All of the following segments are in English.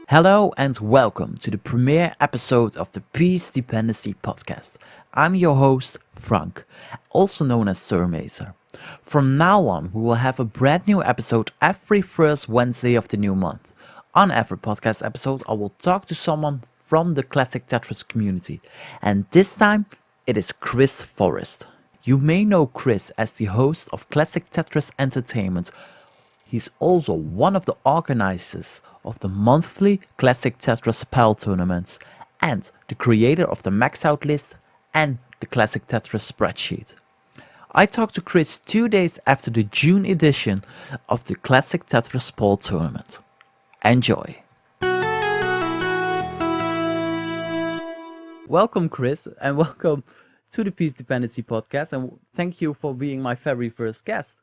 Hello and welcome to the premiere episode of the Piece Dependency Podcast. I'm your host, Frank, also known as Sir Mazer. From now on, we will have a brand new episode every first Wednesday of the new month. On every podcast episode, I will talk to someone from the classic Tetris community, and this time it is Chris Foryst. You may know Chris as the host of Classic Tetris Entertaiment. He's also one of the organizers of the monthly Classic Tetris PAL tournaments and the creator of the Max Out list and the Classic Tetris spreadsheet. I talked to Chris 2 days after the June edition of the Classic Tetris PAL tournament. Enjoy! Welcome, Chris, and welcome to the Piece Dependency Podcast, and thank you for being my very first guest.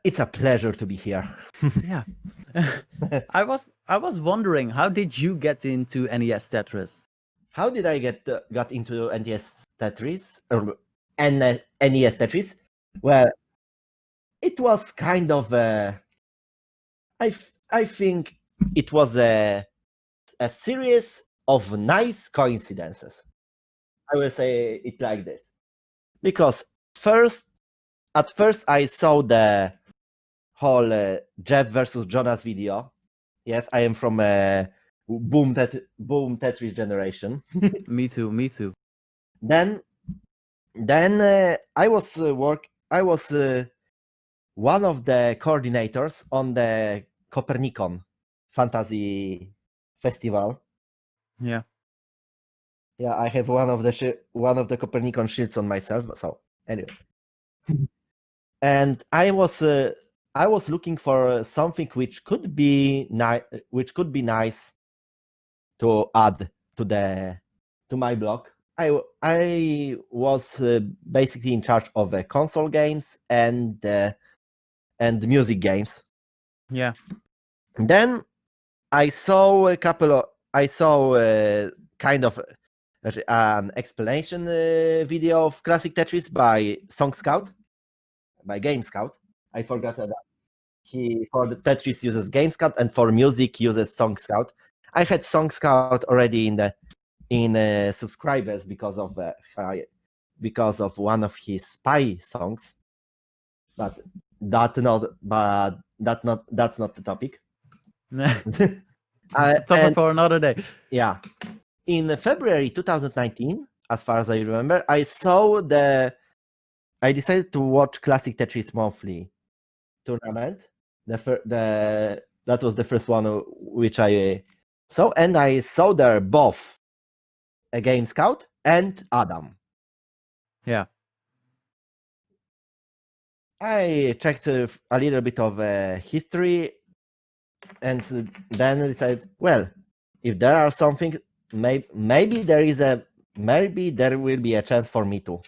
It's a pleasure to be here. Yeah. I was wondering, how did you get into NES Tetris? How did I got into NES Tetris or NES Tetris? Well, it was kind of I think it was a series of nice coincidences. I will say it like this, because at first I saw the whole Jeff versus Jonas video. Yes, I am from Boom Tetris generation. Me too. Then I was one of the coordinators on the Copernicon Fantasy Festival. Yeah. Yeah, I have one of the Copernicon shields on myself. So anyway, and I was looking for something which could be nice to add to my blog. I was basically in charge of console games and music games. Yeah. Then I saw kind of an explanation video of Classic Tetris by Game Scout. I forgot that for the Tetris uses Game Scout and for music uses Song Scout. I had Song Scout already in subscribers because of one of his spy songs, but that's not the topic. It's a topic for another day. Yeah, in February 2019, as far as I remember, I decided to watch Classic Tetris Monthly tournament. That was the first one which I saw, and I saw there both a Game Scout and Adam. Yeah. I checked a little bit of history, and then I decided, well, if there are something, maybe there will be a chance for me to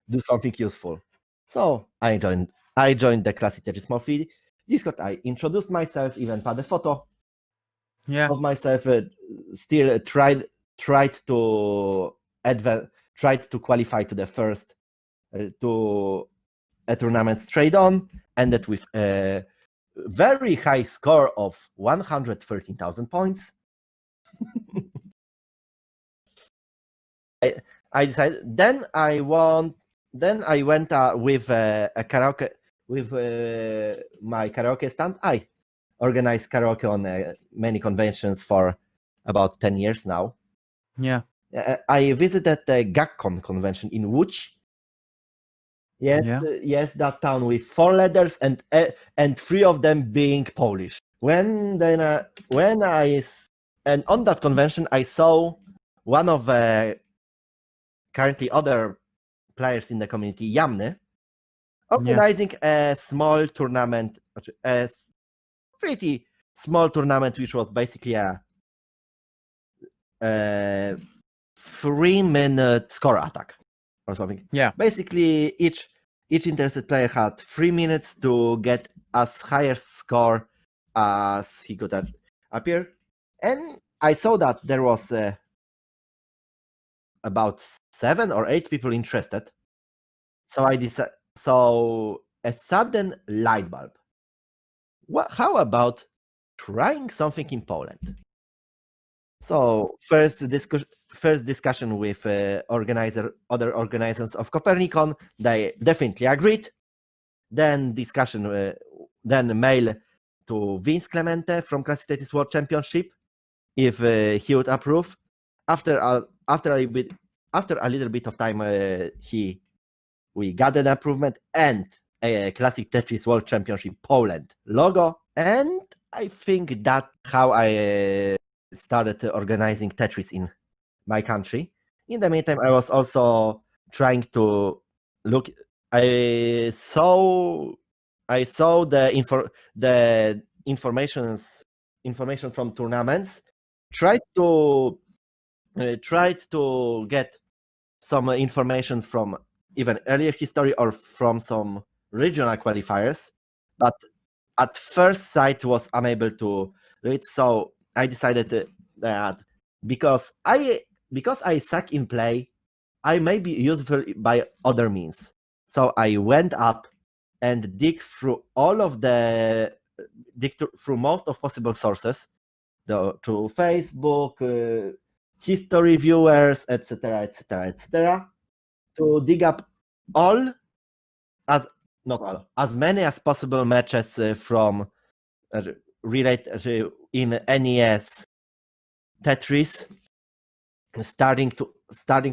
do something useful. So I joined the Classic Tetris Monthly Discord. I introduced myself, even put a photo of myself. Still tried to qualify to the first to a tournament straight on, ended with a very high score of 113,000 points. I decided. Then I went with a karaoke with my karaoke stand. I organized karaoke on many conventions for about 10 years now. Yeah. I visited the GAGCON convention in Łódź. Yes, that town with 4 letters and 3 of them being Polish. And on that convention I saw one of currently other players in the community, Jamny, organizing a small tournament, a pretty small tournament, which was basically a 3-minute score attack or something. Yeah. Basically, each interested player had 3 minutes to get as high a score as he could appear. And I saw that there was about 7 or 8 people interested. So I decided. So a sudden light bulb. How about trying something in Poland? So first discussion with other organizers of Copernicon, they definitely agreed. Then discussion, then mail to Vince Clemente from Classic Tetris World Championship if he would approve. After a little bit of time, we got an approval and a Classic Tetris World Championship Poland logo, and I think that's how I started organizing Tetris in my country. In the meantime, I was also trying to look. I saw the information from tournaments. Tried to get some information from even earlier history or from some regional qualifiers, but at first sight was unable to read. So I decided that because I suck in play, I may be useful by other means. So I went up and dig through through most of possible sources, to Facebook, history viewers, etc., etc., etc., to dig up as many as possible matches from related in NES Tetris, starting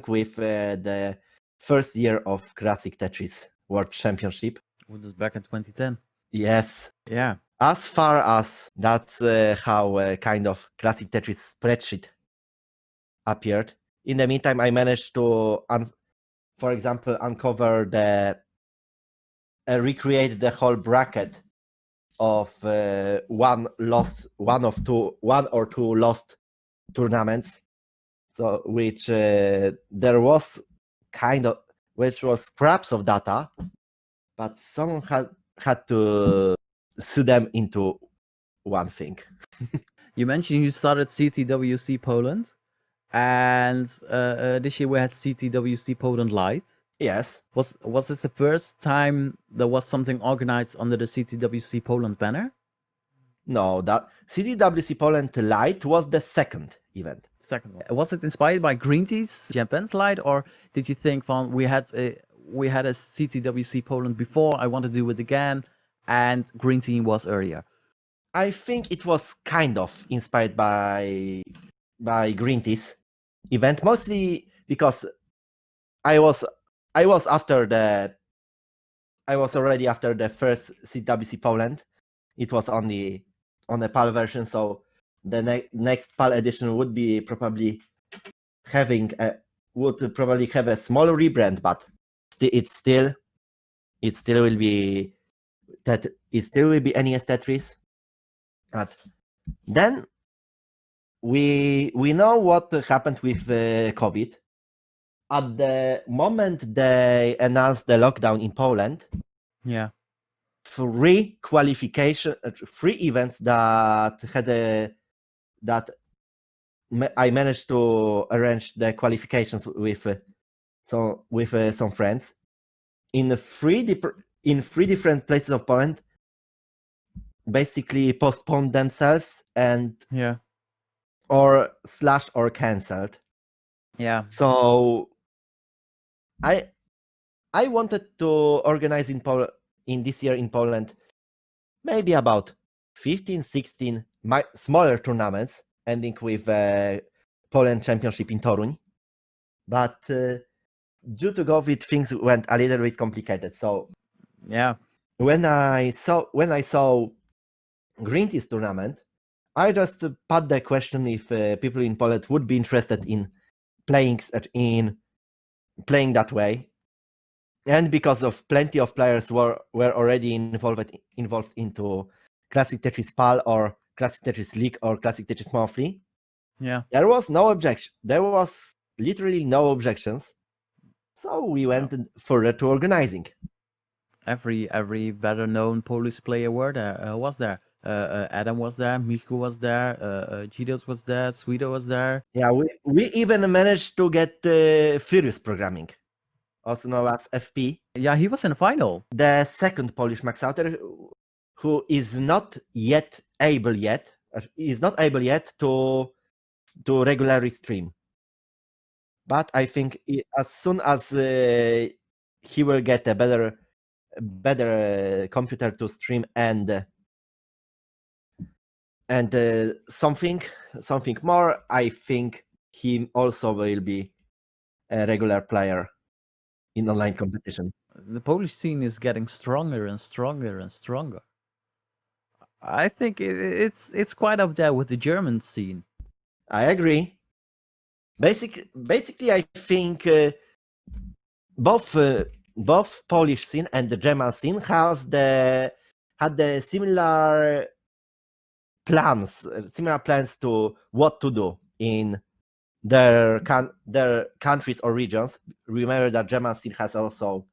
with the first year of Classic Tetris World Championship. Which is back in 2010. Yes. Yeah. As far as that's how kind of Classic Tetris spreadsheet appeared. In the meantime, I managed to, for example, uncover recreate the whole bracket of one or two lost tournaments. So which there was which was scraps of data, but someone had to sew them into one thing. You mentioned you started CTWC Poland, and this year we had CTWC Poland Light. Yes. Was this the first time there was something organized under the CTWC Poland banner? No, that CTWC Poland Light was the second event. Second one. Was it inspired by Green Tea's Japan's Light, or did you think from we had a CTWC Poland before, I want to do it again, and Green Tea was earlier? I think it was kind of inspired by Green Tea's event, mostly because I was already after the first CWC Poland. It was on the PAL version, so the next PAL edition would be probably have a small rebrand, but it still will be NES Tetris. But then we know what happened with COVID. At the moment they announced the lockdown in Poland, Yeah. 3 events that I managed to arrange the qualifications with some friends in 3 different places of Poland, basically postponed themselves and or cancelled. Yeah. So I wanted to organize in this year in Poland maybe about 15, 16 smaller tournaments, ending with Poland Championship in Toruń. But due to COVID, things went a little bit complicated. So yeah, when I saw Green Tea's tournament, I just put the question if people in Poland would be interested in playing that way. And because of plenty of players were already involved into Classic Tetris PAL or Classic Tetris League or Classic Tetris Monthly, there was no objection. There was literally no objections. So we went further to organizing. Every better known Polish player was there. Adam was there, Miku was there, Gidos was there, Sweeto was there. Yeah, we even managed to get Furious Programming, also known as FP. Yeah, he was in the final. The second Polish max outer, who is not able yet to to regularly stream. But I think as soon as he will get a better computer to stream and something more, I think he also will be a regular player in online competition. The Polish scene is getting stronger and stronger and stronger. I think it's quite up there with the German scene. I agree. Basically, I think both Polish scene and the German scene had the similar plans to what to do in their countries or regions. Remember that German scene has also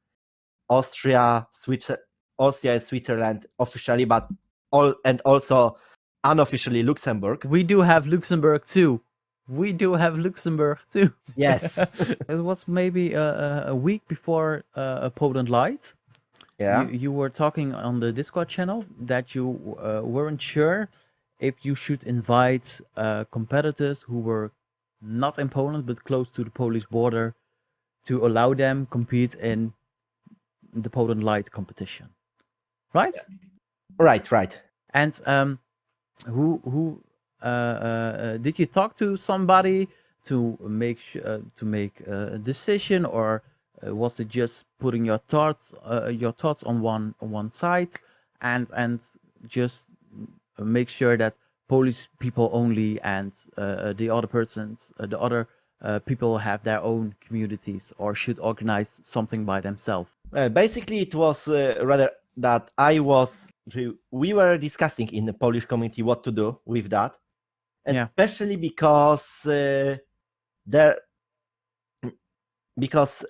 Austria, Switzerland officially, but also unofficially Luxembourg. We do have Luxembourg too. Yes. It was maybe a week before Poland Light. Yeah. You were talking on the Discord channel that you weren't sure if you should invite competitors who were not in Poland but close to the Polish border to allow them compete in the Poland Light competition, right? Right. And who did you talk to somebody to make a decision, or was it just putting your thoughts on one side and just make sure that Polish people only and the other people have their own communities or should organize something by themselves? Well, basically, it was rather that we were discussing in the Polish community what to do with that, especially because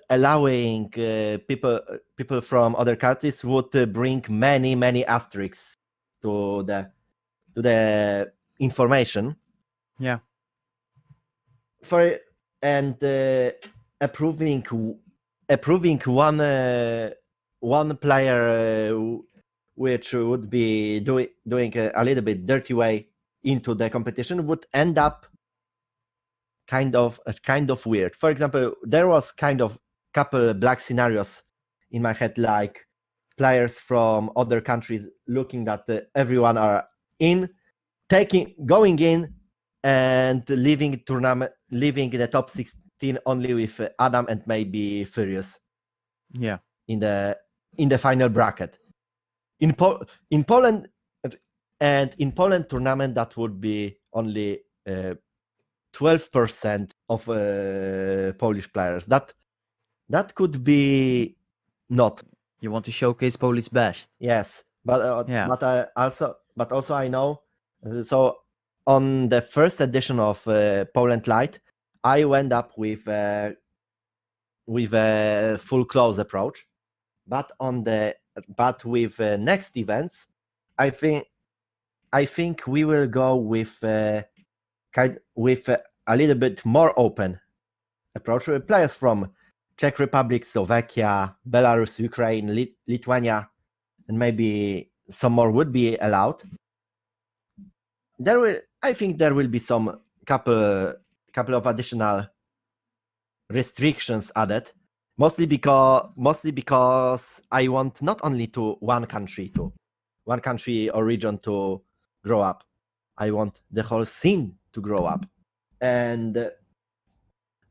allowing people from other countries would bring many asterisks to the information. Yeah. Approving one player which would be doing a little bit dirty way into the competition would end up kind of weird. For example, there was kind of couple black scenarios in my head, like players from other countries looking that everyone are going in and leaving the top 16 only with Adam and maybe Furious. Yeah. In the final bracket. In Poland tournament, that would be only 12% of Polish players. That could be not. You want to showcase Polish best. Yes, but also I know. So on the first edition of Poland Light, I went up with a full close approach, but with next events, I think we will go with a little bit more open approach with players from Czech Republic, Slovakia, Belarus, Ukraine, Lithuania, and maybe some more would be allowed. I think there will be some couple of additional restrictions added, mostly because I want not only to one country or region to grow up. I want the whole scene to grow up. And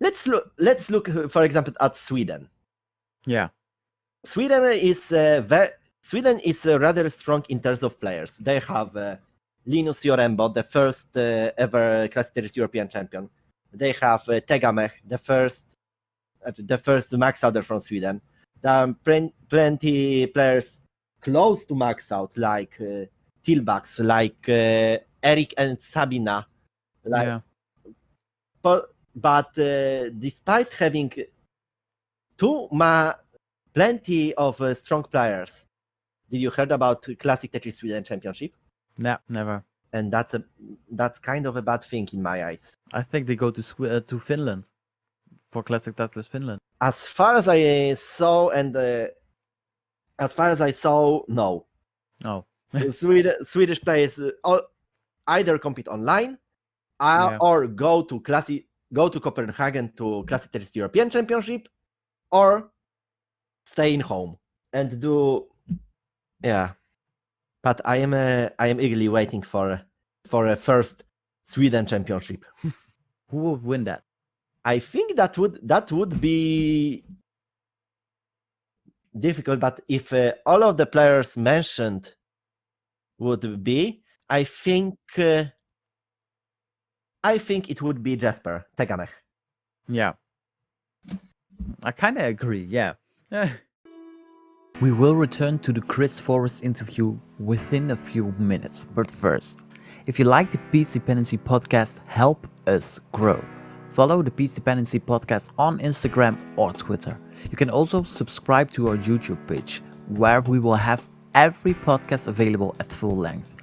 let's look, for example, at Sweden. Yeah. Sweden is rather strong in terms of players. They have Linus Jorembo, the first ever Classic Tetris European champion. They have Tegamech, the first max outer from Sweden. There are plenty players close to max out, like Tilbax, like Eric and Sabina. But despite having plenty of strong players, did you heard about Classic Tetris Sweden Championship? No, never. And that's kind of a bad thing in my eyes. I think they go to Finland for Classic Tetris Finland. As far as I saw, no. Oh. Swedish players either compete online, Yeah. or go to Copenhagen to Classic Tetris European Championship, or stay in home and do. Yeah, but I am eagerly waiting for a first Sweden Championship. Who would win that? I think that would be difficult, but if all of the players mentioned would be, I think it would be Jesper Tegamech. Yeah. I kind of agree. Yeah. We will return to the Chris Foryst interview within a few minutes. But first, if you like the Piece Dependency Podcast, help us grow. Follow the Piece Dependency Podcast on Instagram or Twitter. You can also subscribe to our YouTube page, where we will have every podcast available at full length.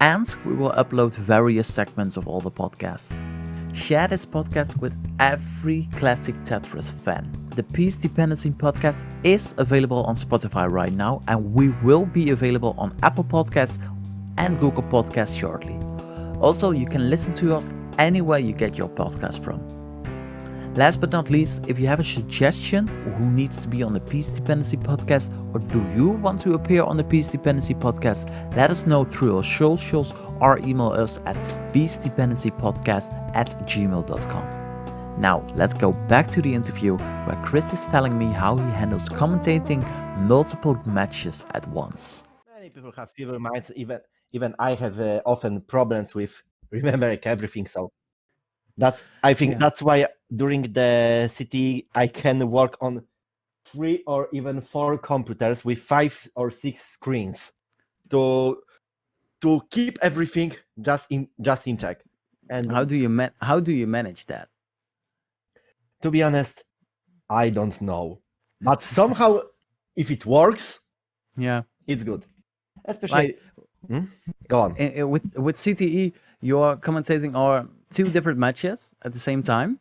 And we will upload various segments of all the podcasts. Share this podcast with every classic Tetris fan. The Piece Dependency Podcast is available on Spotify right now, and we will be available on Apple Podcasts and Google Podcasts shortly. Also, you can listen to us anywhere you get your podcast from. Last but not least, if you have a suggestion who needs to be on the Piece Dependency Podcast, or do you want to appear on the Piece Dependency Podcast, let us know through our socials or email us at piecedependencypodcast@gmail.com. Now, let's go back to the interview where Chris is telling me how he handles commentating multiple matches at once. Many people have fever minds. Even I have often problems with remembering everything. So I think that's why during the city I can work on 3 or even 4 computers with 5 or 6 screens to keep everything just in check. And how do you manage that? To be honest, I don't know. But somehow, if it works, it's good. Especially, go on. With CTE, you're commentating our 2 different matches at the same time.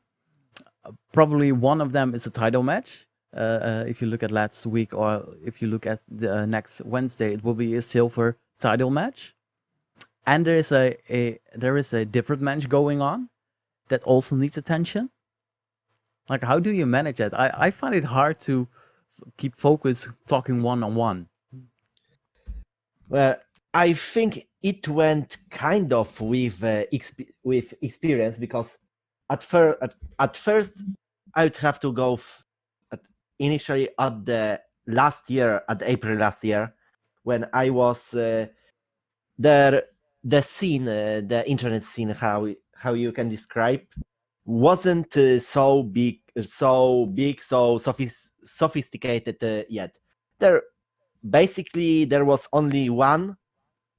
Probably one of them is a title match. If you look at last week, or if you look at the next Wednesday, it will be a silver title match. And there is a different match going on that also needs attention. Like, how do you manage that? I find it hard to keep focus talking one-on-one. Well, I think it went kind of with experience, because at first I would have to go initially at April last year, when I was the scene, the internet scene, how you can describe, wasn't so big, so sophisticated yet. There was only one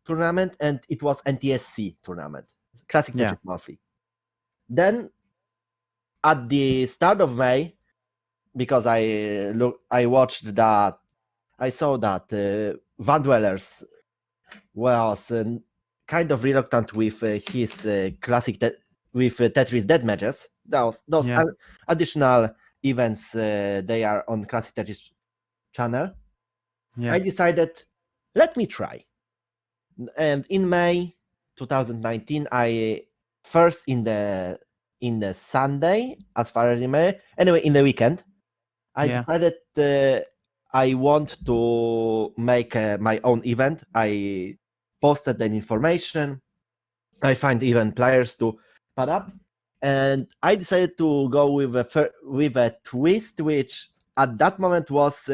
tournament, and it was NTSC tournament, Classic Tetris Monthly. Then at the start of May, because I watched that, I saw that Van Dwellers was kind of reluctant with his Tetris Dead matches. Those additional events, they are on Classic Tetris channel. I decided, let me try. And in May 2019, I first in the Sunday, as far as I remember, anyway, in the weekend, I decided I want to make my own event. I posted the information. I find even players to put up, and I decided to go with a twist, which at that moment was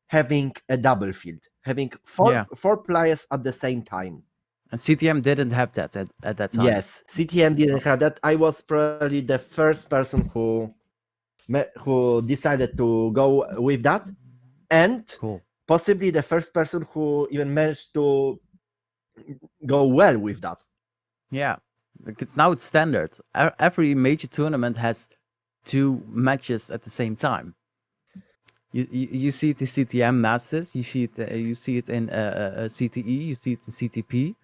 having a double field, having four players at the same time. And CTM didn't have that at that time. Yes, CTM didn't have that. I was probably the first person who decided to go with that, and possibly the first person who even managed to go well with that. Yeah, because now it's standard. Every major tournament has 2 matches at the same time. You see it in CTM Masters, you see it in CTE, you see it in CTP.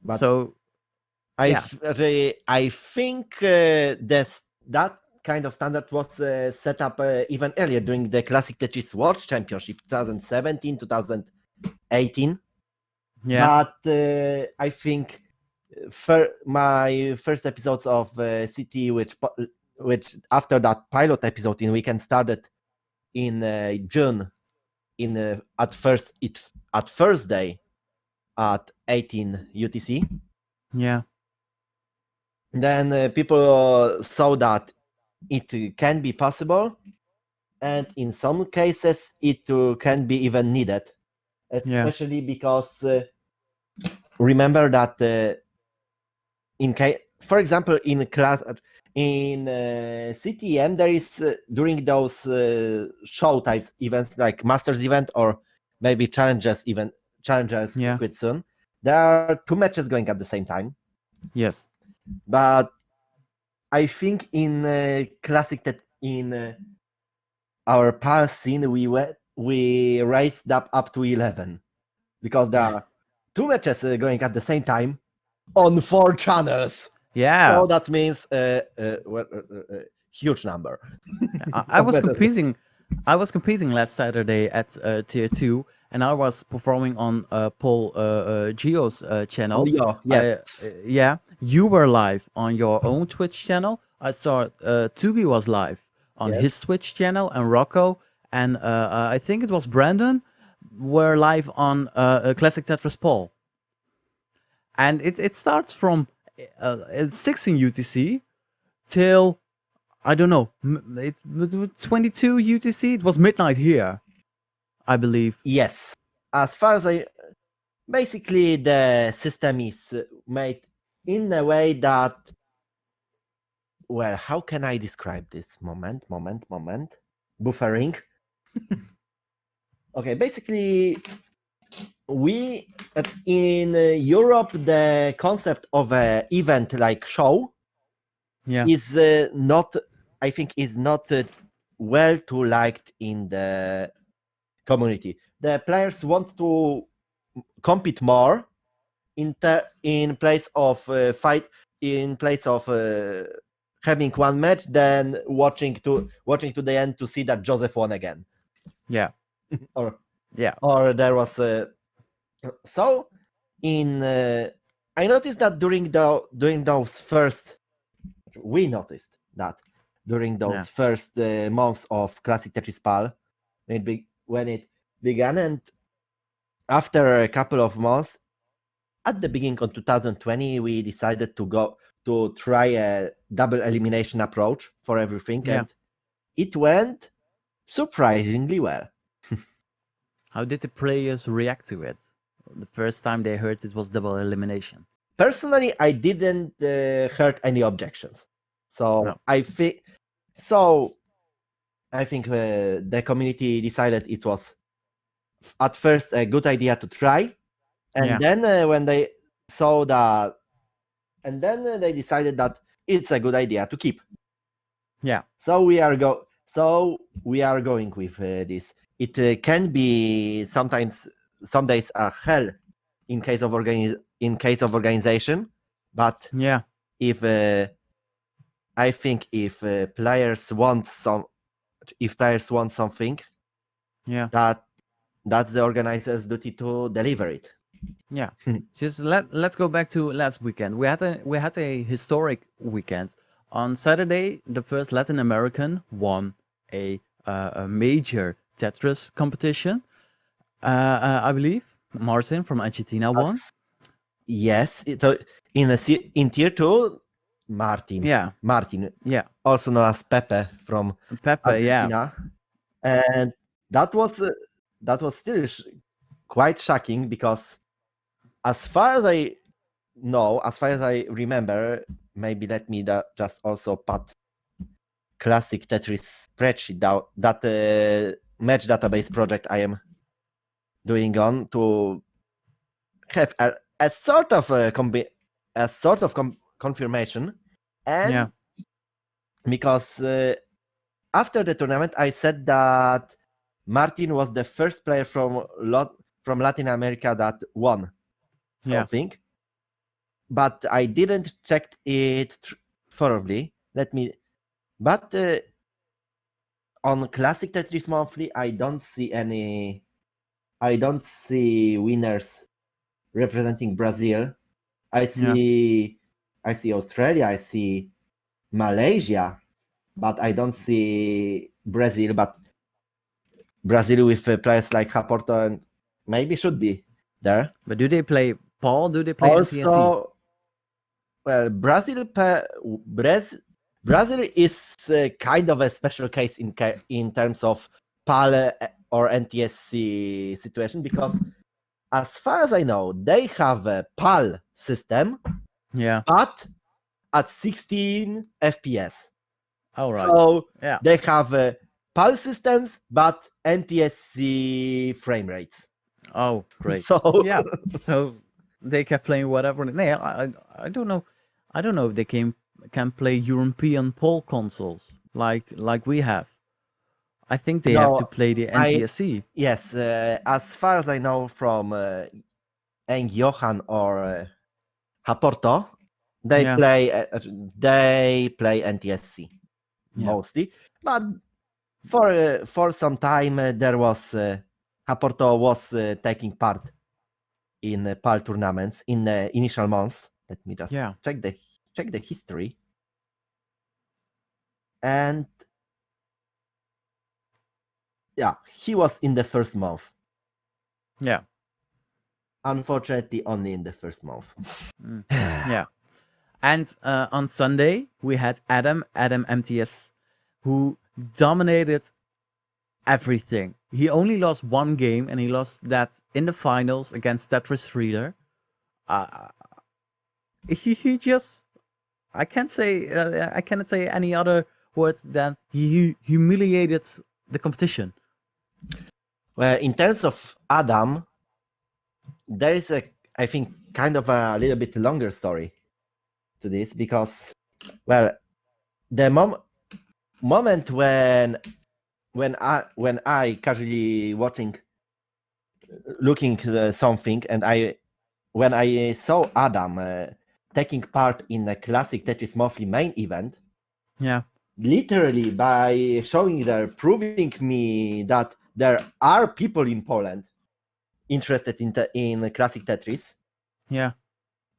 But so I think that kind of standard was set up even earlier, during the Classic Tetris World Championship 2017, 2018. But I think my first episodes of CT, which after that pilot episode in weekend started in June, at first day at 18 UTC. Yeah. Then people saw that it can be possible, and in some cases it can be even needed, Yeah. especially because remember that for example, in CTM there is during those show types events like Masters event or maybe Challengers Yeah. quite soon, there are 2 matches going at the same time. Yes. But I think in in our PAL scene we raised up to 11 because there are 2 matches going at the same time on 4 channels. Yeah. So that means huge number. I was competing. I was competing last Saturday at Tier 2, and I was performing on Paul Geo's channel. Oh, yeah, yes. Yeah, you were live on your own Twitch channel. I saw Tugi was live on Yes. his Twitch channel, and Rocco and I think it was Brandon were live on Classic Tetris PAL. And it starts from 16 UTC till I don't know. It's 22 UTC. It was midnight here, I believe. Yes. As far as basically the system is made in a way that, well, how can I describe this? Moment. Buffering. Okay, basically, we in Europe, the concept of an event like show Yeah. is not, I think, is not well too liked in the community. The players want to compete more in place of fight, in place of having one match, than watching to the end to see that Joseph won again. Yeah. or Yeah. or there was so in I noticed that during those first we noticed that during those Yeah. first months of Classic Tetris PAL, when it began, and after a couple of months, at the beginning of 2020, we decided to try a double elimination approach for everything, Yeah. and it went surprisingly well. How did the players react to it? The first time they heard it was double elimination. Personally, I didn't heard any objections, so No. I think the community decided it was at first a good idea to try, and Yeah. then when they saw that, and then they decided that it's a good idea to keep. Yeah. So we are going with this. It can be sometimes some days a hell in case of organization, but Yeah. if I think if players want something, Yeah. that's the organizer's duty to deliver it. Yeah. Just let's go back to last weekend. We had a historic weekend. On Saturday, the first Latin American won a major Tetris competition. I believe Martin from Argentina won. Yes, in tier 2, Martin. Yeah. Yeah. Also known as Pepe from Pepe. Yeah. Argentina, and that was still quite shocking because, as far as I know, as far as I remember, maybe let me just also put Classic Tetris spreadsheet that match database project I am doing on to have a sort of confirmation, and Yeah. because after the tournament I said that Martin was the first player from Latin America that won something, but I didn't check it thoroughly. But on Classic Tetris Monthly, I don't see winners representing Brazil. I see Australia, I see Malaysia, but I don't see Brazil. But Brazil with players like Raporto and maybe should be there. But do they play PAL? Do they play NTSC? Also, well, Brazil is kind of a special case in terms of PAL or NTSC situation, because as far as I know, they have a PAL system, Yeah. but at 16 FPS. All right. So Yeah. they have PAL systems, but NTSC frame rates. Oh, great. So Yeah. So they can play whatever. Yeah, I don't know. I don't know if they can play European PAL consoles like we have. I think they have to No, play the NTSC. yes, as far as I know from Eng Johan or Haporto, they Yeah. play NTSC Yeah. mostly, but for some time there was Haporto was taking part in PAL tournaments in the initial months. Let me just Yeah. check the history. And yeah, he was in the first month. Yeah. Unfortunately, only in the first month. Yeah. And on Sunday we had Adam MTS, who dominated everything. He only lost one game, and he lost that in the finals against Tetris Reader. He just I cannot say any other words than he humiliated the competition. Well, in terms of Adam, there is I think, kind of a little bit longer story to this, because, well, the moment when I casually looking something, and when I saw Adam taking part in a classic Tetris monthly main event, Yeah. literally by showing there, proving me that there are people in Poland interested in classic Tetris. Yeah.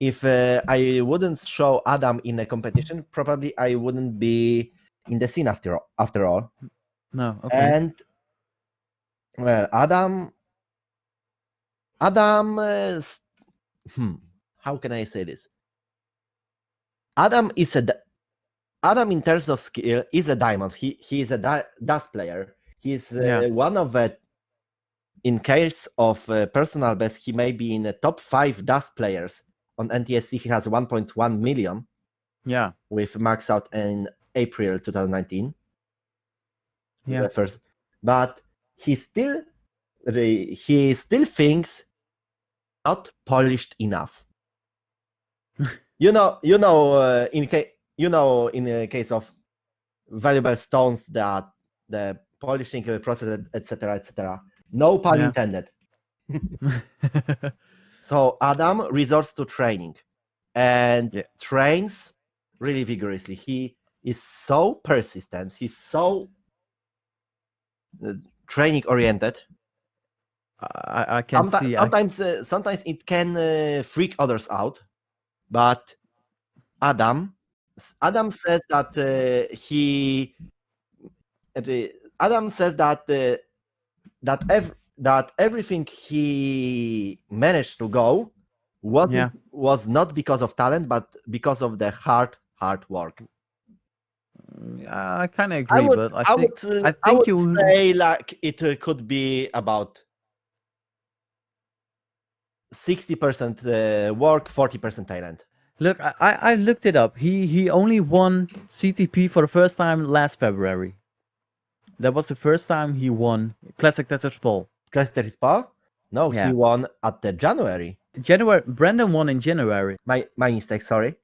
If I wouldn't show Adam in a competition, probably I wouldn't be in the scene after all. No. Okay. And well, Adam, how can I say this? Adam in terms of skill is a diamond. He is a dust player. He's one of the, in case of personal best, he may be in the top 5 dust players on NTSC. He has 1.1 million. Yeah. With max out in April 2019. Yeah. First, but he still thinks not polished enough. In the case of valuable stones, that the polishing process, etc. No pun intended. So Adam resorts to training and trains really vigorously. He is so persistent. He's so training oriented. I can see. Sometimes it can freak others out, but Adam says that Adam says that everything he managed to go was not because of talent, but because of the hard work. I kind of agree, but I think say like it could be about 60% work, 40% talent. Look, I looked it up. He only won CTP for the first time last February. That was the first time he won Classic Tetris PAL. Classic Tetris PAL? No, he won at the January. Brandon won in January. My mistake, sorry.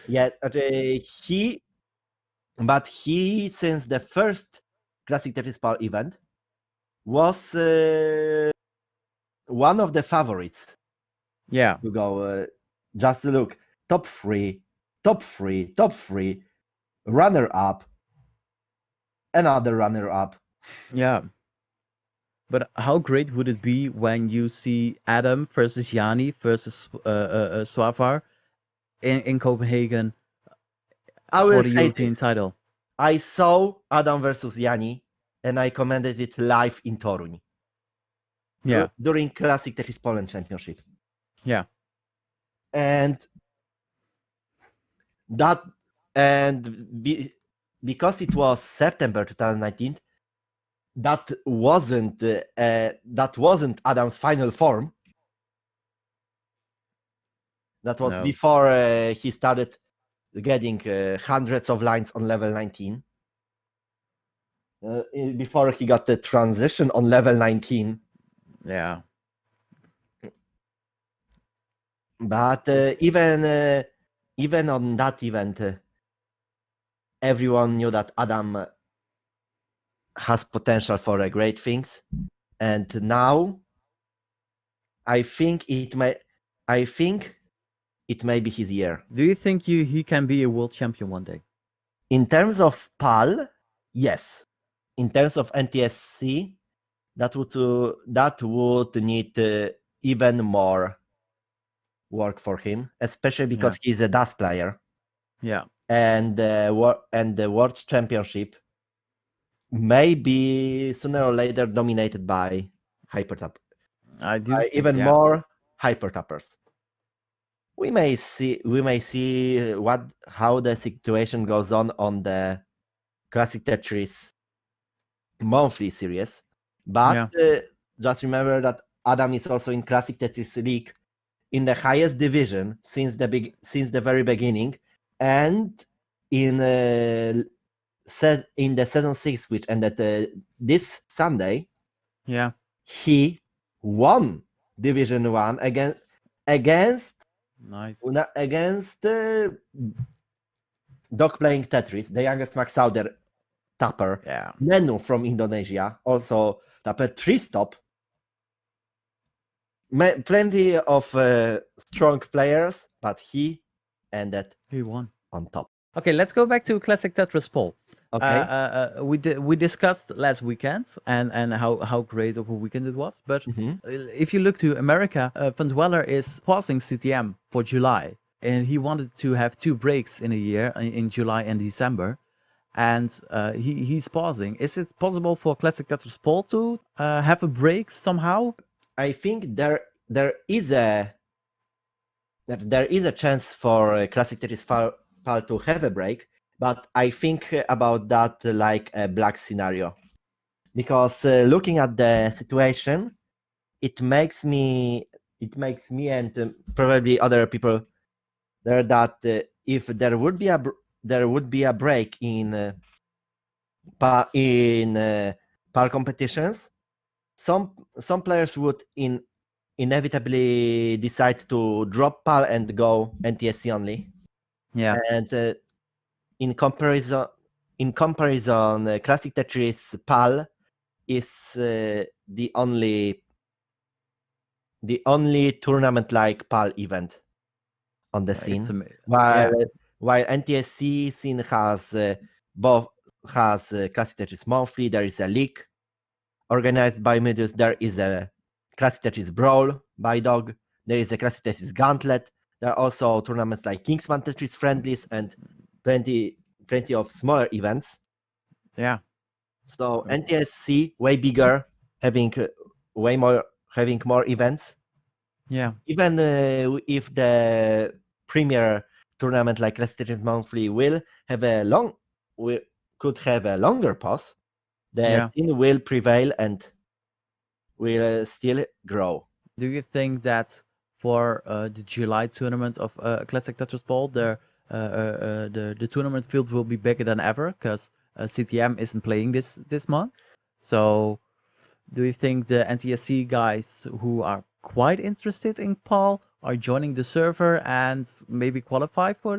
Yeah, he since the first Classic Tetris PAL event was one of the favorites. Yeah. To go, just look, top three, runner up, another runner up. Yeah. But how great would it be when you see Adam versus Yanni versus Swavar in Copenhagen I for will the say European this. title. I saw Adam versus Yanni, and I commented it live in Toruń Yeah, during Classic Tetris Poland Championship. yeah, And that because it was September 2019, that wasn't Adam's final form. That was no, before he started getting hundreds of lines on level 19. Before he got the transition on level 19. yeah, But even on that event, everyone knew that Adam has potential for great things, and now I think it may be his year. Do you think he can be a world champion one day? In terms of PAL, yes. In terms of NTSC, that would need even more work for him, especially because he's a DAS player. Yeah, And the World Championship may be sooner or later dominated by hypertap, I do think even yeah. more hypertappers. We may see how the situation goes on the Classic Tetris monthly series, but just remember that Adam is also in Classic Tetris League in the highest division since the very beginning, and in the season 6, which ended this Sunday. Yeah, He won Division 1 against nice. Dog playing Tetris, the youngest Max Sauder tapper, Yeah, Nenu from Indonesia, also tapper 3-stop. Plenty of strong players, but he ended he won. on top. Okay, let's go back to Classic Tetris PAL. Okay. We discussed last weekend and how great of a weekend it was. But if you look to America, Van Zweller is pausing CTM for July, and he wanted to have 2 breaks in a year in July and December, and he's pausing. Is it possible for Classic Tetris PAL to have a break somehow? I think there is a chance for Classic Tetris PAL to have a break, but I think about that like a black scenario, because looking at the situation, it makes me and probably other people there that if there would be a break in PAL competitions, some players would inevitably decide to drop PAL and go NTSC only. Yeah, And in comparison, Classic Tetris PAL is the only tournament like PAL event on the scene, while NTSC scene has Classic Tetris Monthly. There is a league organized by Midus. There is a Classic Tetris Brawl by Dog. There is a Classic Tetris Gauntlet. There are also tournaments like Kingsman Tetris Friendlies and plenty of smaller events. Yeah. So NTSC way bigger, having more events. Yeah. Even if the premier tournament like Classic Tetris Monthly could have a longer pause, the team will prevail and will still grow. Do you think that for the July tournament of Classic Tetris PAL, the tournament field will be bigger than ever because CTM isn't playing this month? So, do you think the NTSC guys who are quite interested in PAL are joining the server and maybe qualify for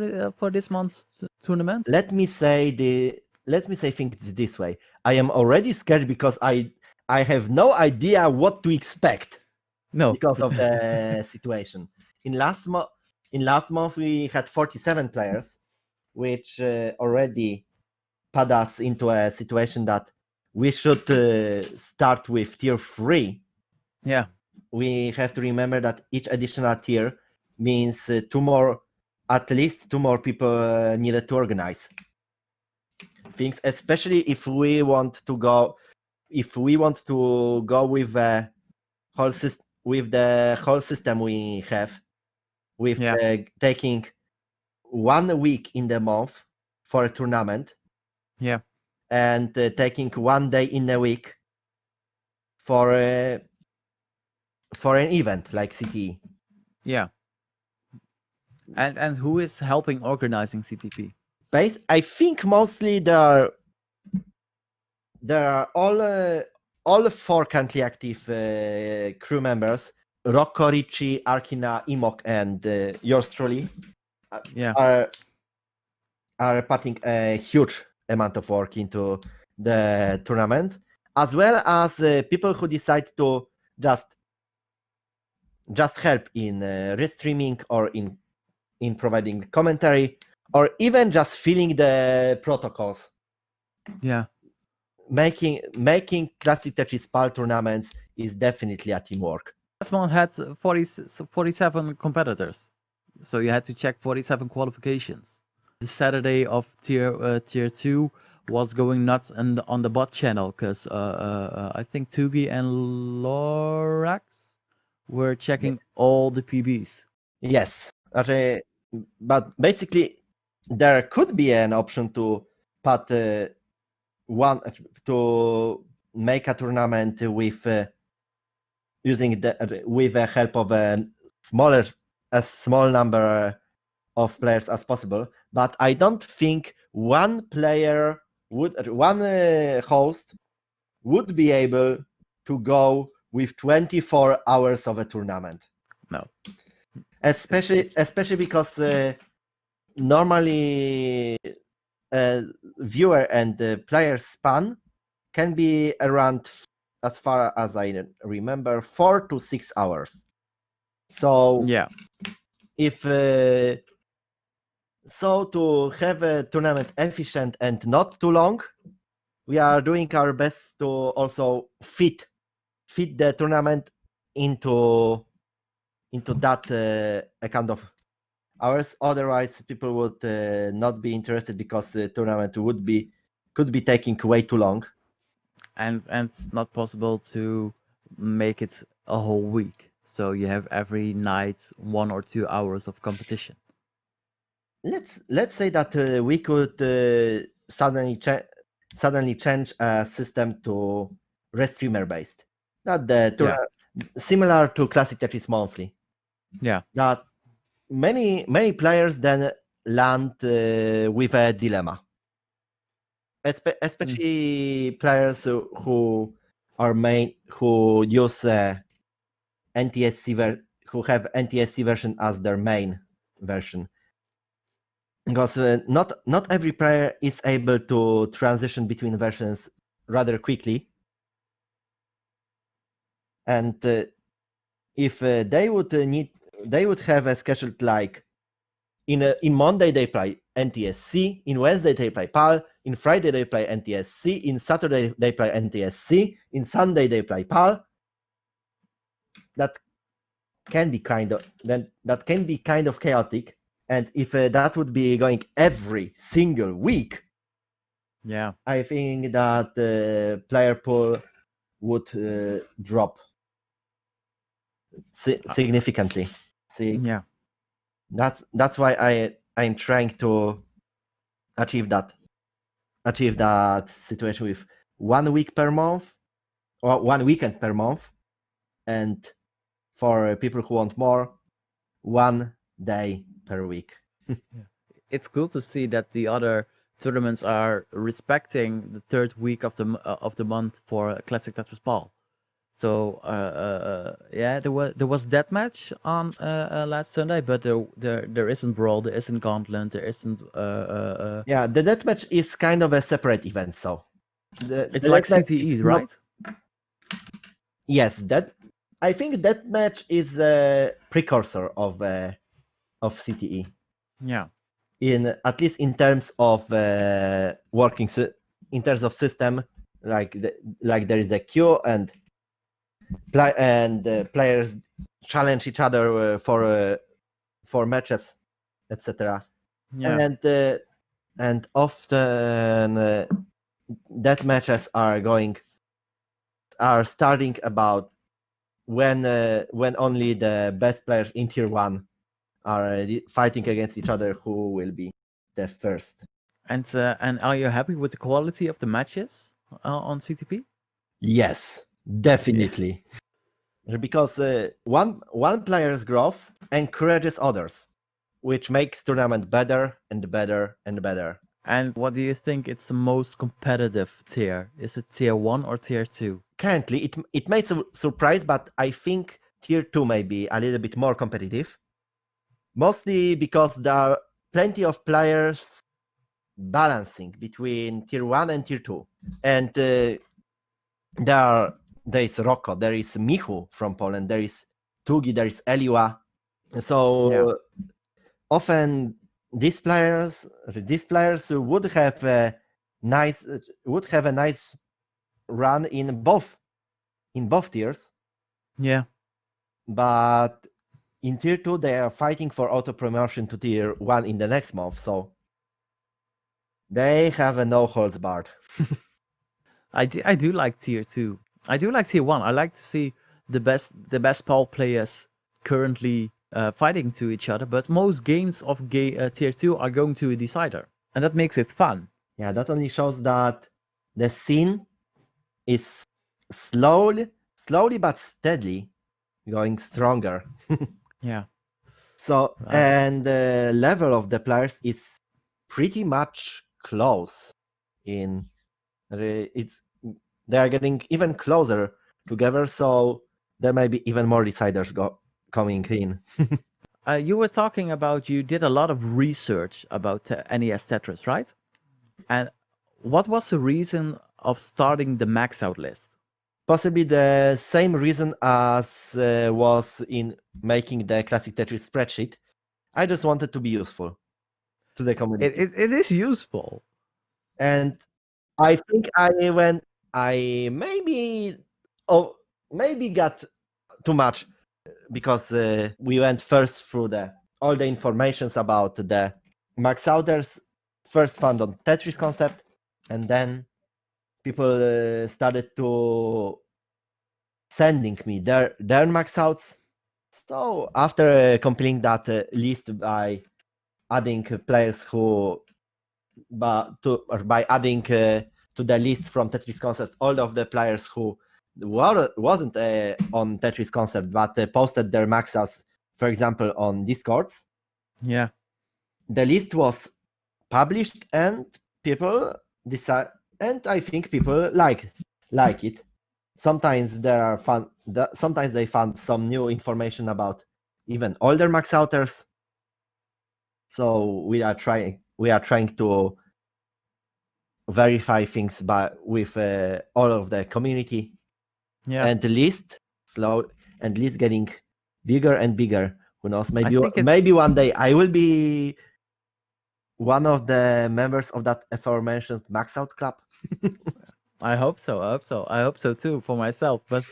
this month's tournament? Let me say think this way. I am already scared because I have no idea what to expect. No, because of the situation. In last month we had 47 players, which already put us into a situation that we should start with tier 3. Yeah. We have to remember that each additional tier means 2 more at least 2 more people needed to organize things, especially if we want to go with the whole system we have, with taking 1 week in the month for a tournament, and taking 1 day in a week for an event like CTE. And who is helping organizing CTP? I think mostly there are all 4 currently active crew members: Rocco, Ricci, Arkina, Imok, and yours truly are putting a huge amount of work into the tournament, as well as people who decide to just help in restreaming or in providing commentary, or even just filling the protocols. Making classic Tetris PAL tournaments is definitely a teamwork. Last one had 47 competitors, so you had to check 47 qualifications. The Saturday of tier 2 was going nuts on the bot channel, because I think Tugi and Lorax were checking all the PBs. Yes, but basically there could be an option to put to make a tournament with using with the help of a small number of players as possible. But I don't think one host would be able to go with 24 hours of a tournament. No, especially because normally viewer and player span can be around, as far as I remember, 4 to 6 hours. So if to have a tournament efficient and not too long, we are doing our best to also fit the tournament into that kind of hours. Otherwise, people would not be interested, because the tournament could be taking way too long, and it's not possible to make it a whole week. So you have every night 1 or 2 hours of competition. Let's say that we could suddenly change a system to restreamer based, not the similar to classic Tetris Monthly. That many players then land with a dilemma, especially players who use NTSC who have NTSC version as their main version, because not every player is able to transition between versions rather quickly, and if they would have a schedule like in Monday they play NTSC, in Wednesday they play PAL, in Friday they play NTSC, in Saturday they play NTSC, in Sunday they play PAL. That can be kind of chaotic, and if that would be going every single week, I think that the player pool would drop significantly. That's why I'm trying to achieve that situation with 1 week per month, or 1 weekend per month, and for people who want more, 1 day per week. It's cool to see that the other tournaments are respecting the 3rd week of the month for Classic Tetris PAL. So there was that match on last Sunday, but there isn't Brawl, there isn't Gauntlet, there isn't the deathmatch is kind of a separate event. So it's like CTE, right? Yes, I think deathmatch is a precursor of CTE. At least in terms of working, in terms of system, like there is a queue, and players challenge each other for matches etc. Yeah. And often that matches are starting about when only the best players in tier 1 are fighting against each other who will be the first. And are you happy with the quality of the matches on CTP? Yes, Yeah. definitely. Because one player's growth encourages others, which makes tournament better and better and better. And what do you think it's the most competitive tier? Is it tier 1 or tier 2? Currently, it may surprise, but I think tier 2 may be a little bit more competitive. Mostly because there are plenty of players balancing between tier 1 and tier 2. And there is Rocco, there is Michu from Poland, there is Tugi, there is Eliwa. So often these players would have a nice run in both tiers. Yeah. But in tier 2 they are fighting for auto promotion to tier 1 in the next month, so they have a no holds barred. I do like tier 2. I do like tier 1. I like to see the best PAL players currently fighting to each other, but most games of tier 2 are going to a decider, and that makes it fun. Yeah, that only shows that the scene is slowly but steadily going stronger. Yeah. So, and the level of the players is pretty much close. They are getting even closer together, so there may be even more deciders coming in. You were talking about you did a lot of research about NES Tetris, right? And what was the reason of starting the max out list? Possibly the same reason as was in making the classic Tetris spreadsheet. I just wanted to be useful to the community. It is useful. And I think I maybe got too much because we went first through all the informations about the max outers, first found on Tetris concept, and then people started to sending me their max outs. So after compiling that list by adding players who by adding to the list from Tetris Concept all of the players who wasn't on Tetris Concept but posted their max outs, for example, on Discords. Yeah. The list was published and people decide, and I think people like it. Sometimes there are fun. Sometimes they found some new information about even older max outers. So we are trying to verify things with all of the community. Yeah. And the list getting bigger and bigger. Who knows? Maybe one day I will be one of the members of that aforementioned max out club. I hope so. I hope so too for myself. But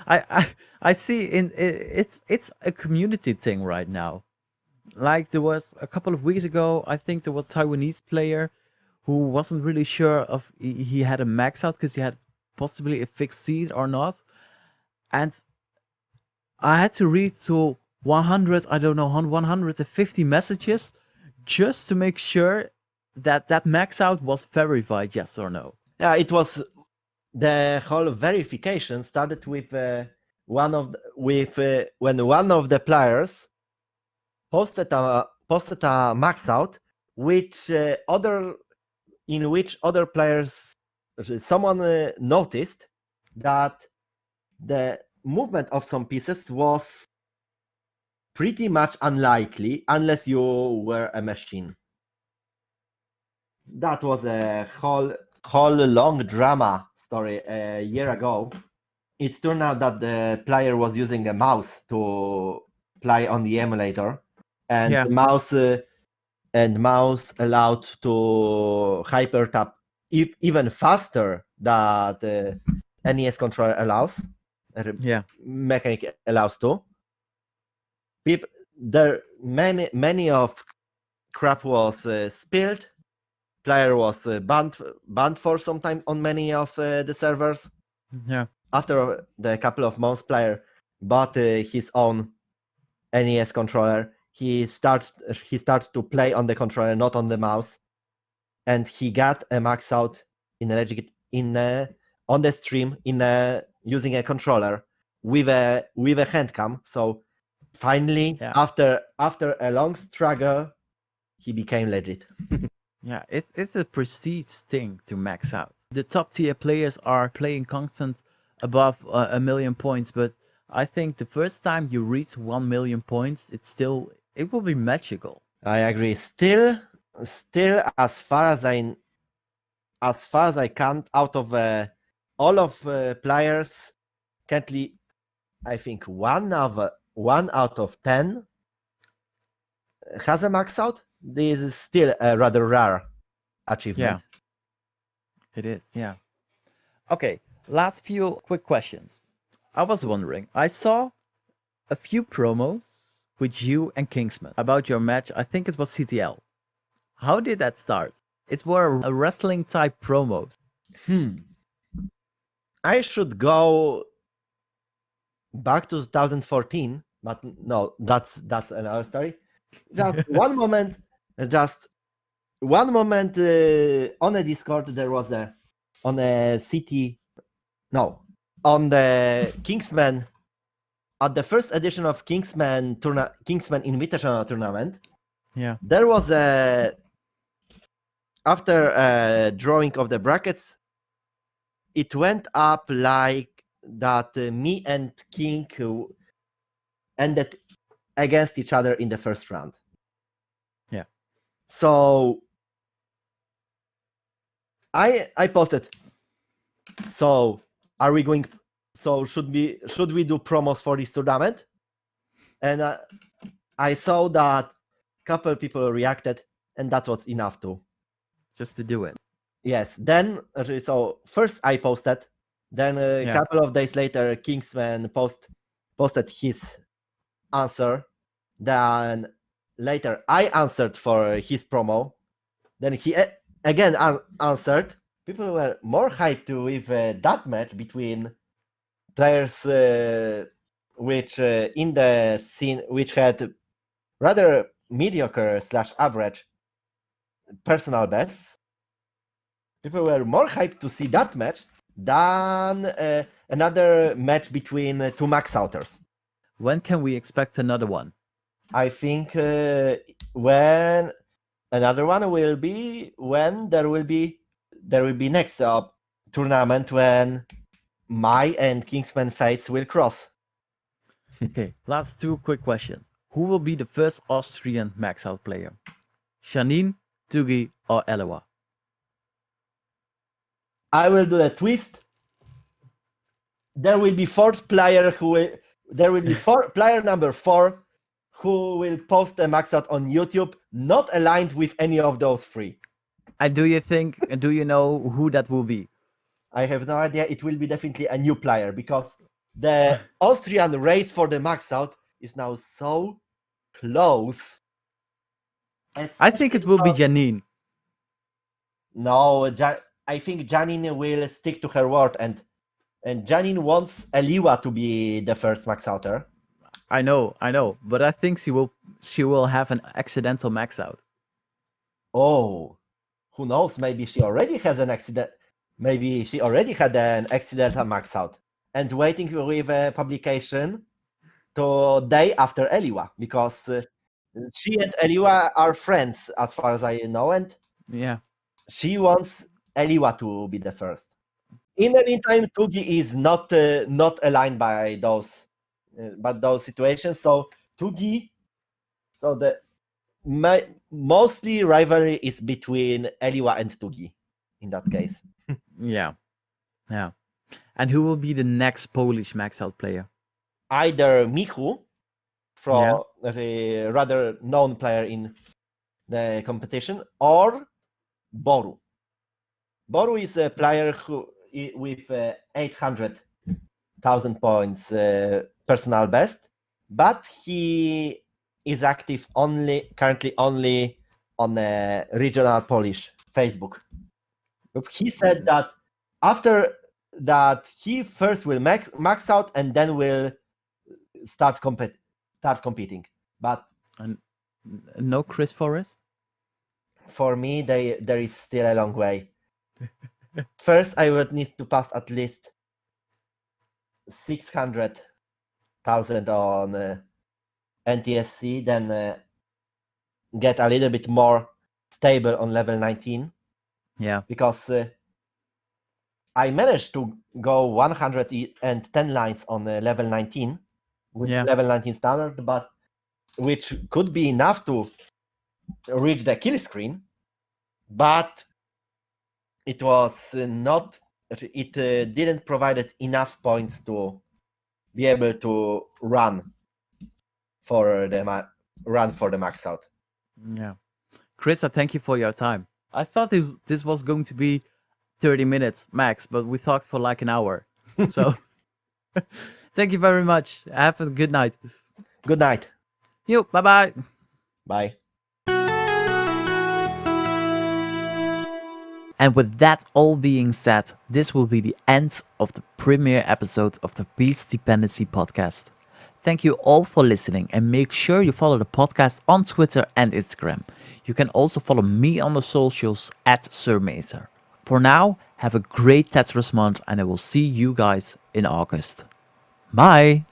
I see it's a community thing right now. Like there was a couple of weeks ago, I think there was a Taiwanese player who wasn't really sure if he had a max out because he had possibly a fixed seed or not, and I had to read to 100, I don't know, 150 messages just to make sure that max out was verified, yes or no. Yeah, it was the whole verification started with when one of the players posted a max out, in which other players, someone noticed that the movement of some pieces was pretty much unlikely unless you were a machine. That was a whole long drama story a year ago. It turned out that the player was using a mouse to play on the emulator, and Yeah. the mouse allowed to hyper tap even faster than the NES controller allows. Yeah. Mechanic allows to. there many of crap was spilled. Player was banned for some time on many of the servers. Yeah. After the couple of months, player bought his own NES controller. He started to play on the controller, not on the mouse, and he got a max out on the stream using a controller with a hand cam. So finally, Yeah. after a long struggle, he became legit. Yeah, it's a prestige thing to max out. The top tier players are playing constant above a million points, but I think the first time you reach 1 million points, it will be magical. I agree. Still, as far as I count, out of all of players, currently, I think one out of 10 has a max out. This is still a rather rare achievement. Yeah, it is. Yeah. Okay, last few quick questions. I was wondering, I saw a few promos with you and Kingsman about your match. I think it was CTL. How did that start? It were a wrestling type promos. I should go back to 2014, but no, that's another story. Just one moment, on a Discord there was on the Kingsman, at the first edition of Kingsman Invitational Tournament. Yeah. There was after drawing of the brackets, it went up like that. Me and King ended against each other in the first round. Yeah. So I posted. So are we going? So should we do promos for this tournament? And I saw that couple people reacted, and that was enough to Just to do it. Yes. Then so first I posted. Then a couple of days later, Kingsman posted his answer. Then later I answered for his promo. Then he again answered. People were more hyped with that match between players which in the scene which had rather mediocre / average personal bests. People were more hyped to see that match than another match between two max outers. When can we expect another one? I think when another one will be when there will be next tournament when my and Kingsman fates will cross. Okay, last two quick questions. Who will be the first Austrian max out player? Janine, Tugi, or Eloa? I will do a twist. There will be player number 4 who will post a max out on YouTube, not aligned with any of those three. And do you know who that will be? I have no idea. It will be definitely a new player because the Austrian race for the max out is now so close. I think it will be Janine. No, I think Janine will stick to her word, and Janine wants Eliwa to be the first max outer. I know, but I think she will have an accidental max out. Oh, who knows? Maybe she already has an accident. Maybe she already had an accidental max out and waiting with a publication to day after Eliwa, because she and Eliwa are friends as far as I know, and yeah, she wants Eliwa to be the first. In the meantime, Tugi is not aligned by those situations. So Tugi, so the mostly rivalry is between Eliwa and Tugi in that case. yeah. And who will be the next Polish max out player? Either Michu, from a rather known player in the competition, or Boru. Boru is a player who with 800,000 points personal best, but he is active currently only on regional Polish Facebook. He said that after that he first will max out and then will start competing. But And no Chris Foryst? for me, there is still a long way. First, I would need to pass at least 600,000 on NTSC, then get a little bit more stable on level 19. Yeah. Because I managed to go 110 lines on level 19 with level 19 standard, but which could be enough to reach the kill screen, but it was not. It didn't provide enough points to be able to run for the max out. Yeah. Chris, I thank you for your time. I thought this was going to be 30 minutes max, but we talked for like an hour. So thank you very much. Have a good night. Good night. Yo, bye-bye. Bye. And with that all being said, this will be the end of the premiere episode of the Piece Dependency Podcast. Thank you all for listening, and make sure you follow the podcast on Twitter and Instagram. You can also follow me on the socials at SirMazer. For now, have a great Tetris month, and I will see you guys in August. Bye!